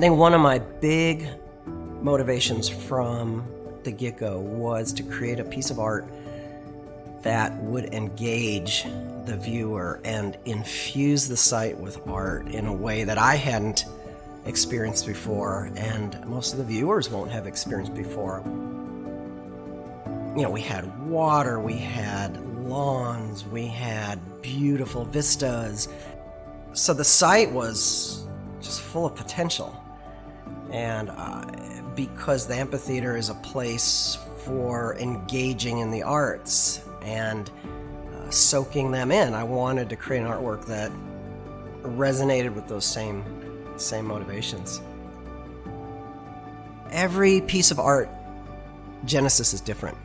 think one of my big motivations from the get-go was to create a piece of art that would engage the viewer and infuse the site with art in a way that I hadn't experienced before, and most of the viewers won't have experienced before. We had water, we had lawns, we had beautiful vistas. So the site was just full of potential. And because the amphitheater is a place for engaging in the arts and soaking them in, I wanted to create an artwork that resonated with those same motivations. Every piece of art genesis is different.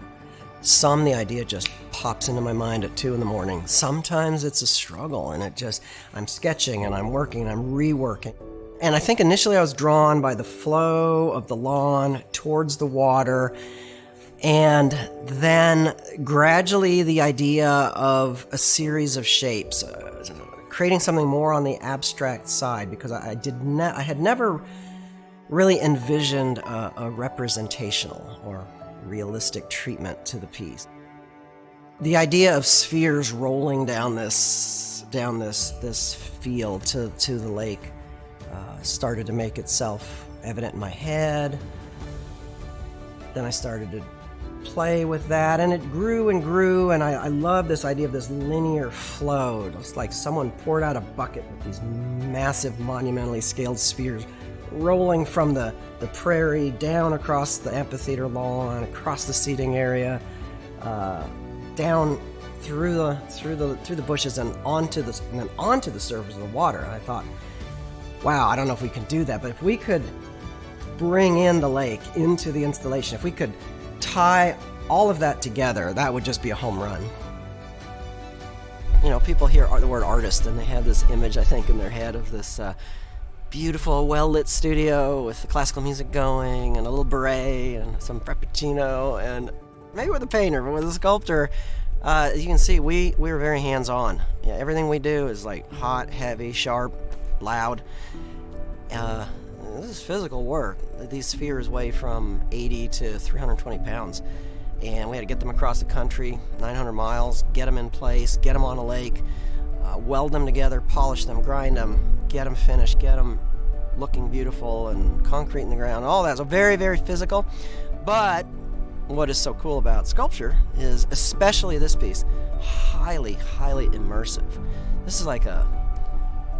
Some, the idea just pops into my mind at 2 a.m. Sometimes it's a struggle, and I'm sketching and I'm working and I'm reworking. And I think initially I was drawn by the flow of the lawn towards the water, and then gradually the idea of a series of shapes, creating something more on the abstract side, because I had never really envisioned a representational or realistic treatment to the piece. The idea of spheres rolling down this field to the lake started to make itself evident in my head. Then I started to play with that, and it grew and grew, and I love this idea of this linear flow. It's like someone poured out a bucket with these massive, monumentally scaled spheres rolling from the prairie down across the amphitheater lawn, across the seating area, down through the bushes and onto the surface of the water. And I thought, wow, I don't know if we can do that, but if we could bring in the lake into the installation, if we could tie all of that together, that would just be a home run. People hear the word artist and they have this image, I think, in their head of this beautiful, well-lit studio with the classical music going and a little beret and some frappuccino, and maybe with a painter, but with a sculptor, you can see we were very hands-on. Yeah, everything we do is like hot, heavy, sharp, loud. This is physical work. These spheres weigh from 80 to 320 pounds, and we had to get them across the country, 900 miles, get them in place, get them on a lake, weld them together, polish them, grind them, get them finished, get them looking beautiful, and concrete in the ground, all that. So very, very physical. But what is so cool about sculpture is, especially this piece, highly, highly immersive. This is like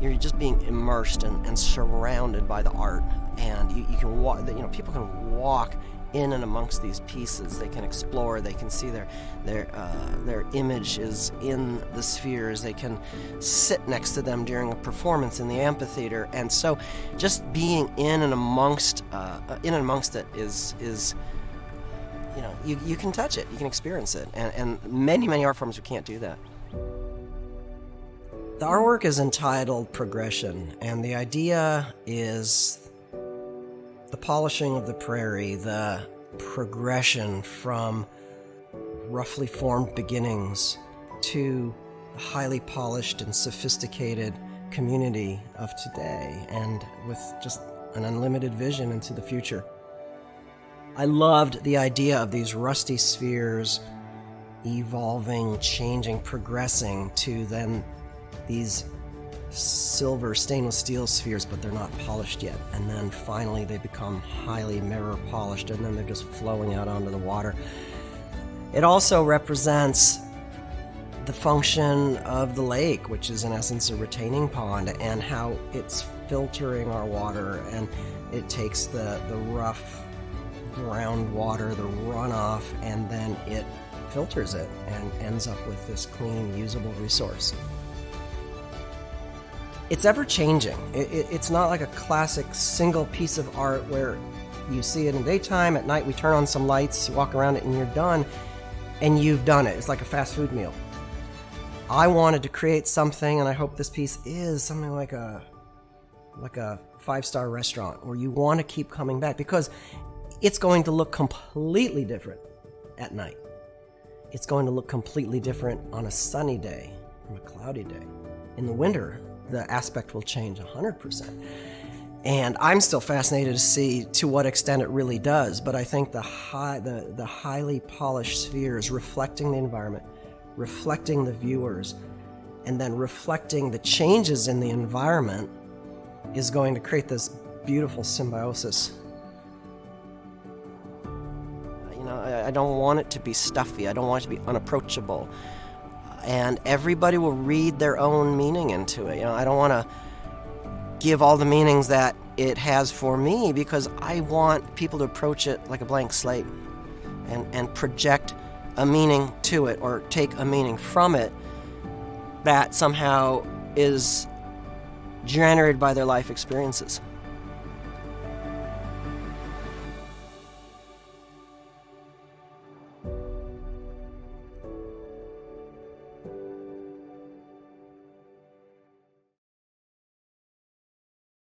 you're just being immersed and surrounded by the art, and you can walk. People can walk in and amongst these pieces. They can explore. They can see their image is in the spheres. They can sit next to them during a performance in the amphitheater. And so, just being in and amongst it is you can touch it. You can experience it. And many art forms we can't do that. The artwork is entitled Progression, and the idea is the polishing of the prairie, the progression from roughly formed beginnings to the highly polished and sophisticated community of today, and with just an unlimited vision into the future. I loved the idea of these rusty spheres evolving, changing, progressing to then these silver stainless steel spheres, but they're not polished yet. And then finally they become highly mirror polished, and then they're just flowing out onto the water. It also represents the function of the lake, which is in essence a retaining pond, and how it's filtering our water, and it takes the rough groundwater, the runoff, and then it filters it and ends up with this clean, usable resource. It's ever-changing. It's not like a classic single piece of art where you see it in daytime, at night we turn on some lights, you walk around it, and you're done, and you've done it. It's like a fast food meal. I wanted to create something, and I hope this piece is something like a 5-star restaurant where you want to keep coming back, because it's going to look completely different at night. It's going to look completely different on a sunny day from a cloudy day. In the winter, the aspect will change 100%. And I'm still fascinated to see to what extent it really does. But I think the highly polished spheres reflecting the environment, reflecting the viewers, and then reflecting the changes in the environment is going to create this beautiful symbiosis. I don't want it to be stuffy. I don't want it to be unapproachable. And everybody will read their own meaning into it. I don't want to give all the meanings that it has for me, because I want people to approach it like a blank slate and project a meaning to it, or take a meaning from it that somehow is generated by their life experiences.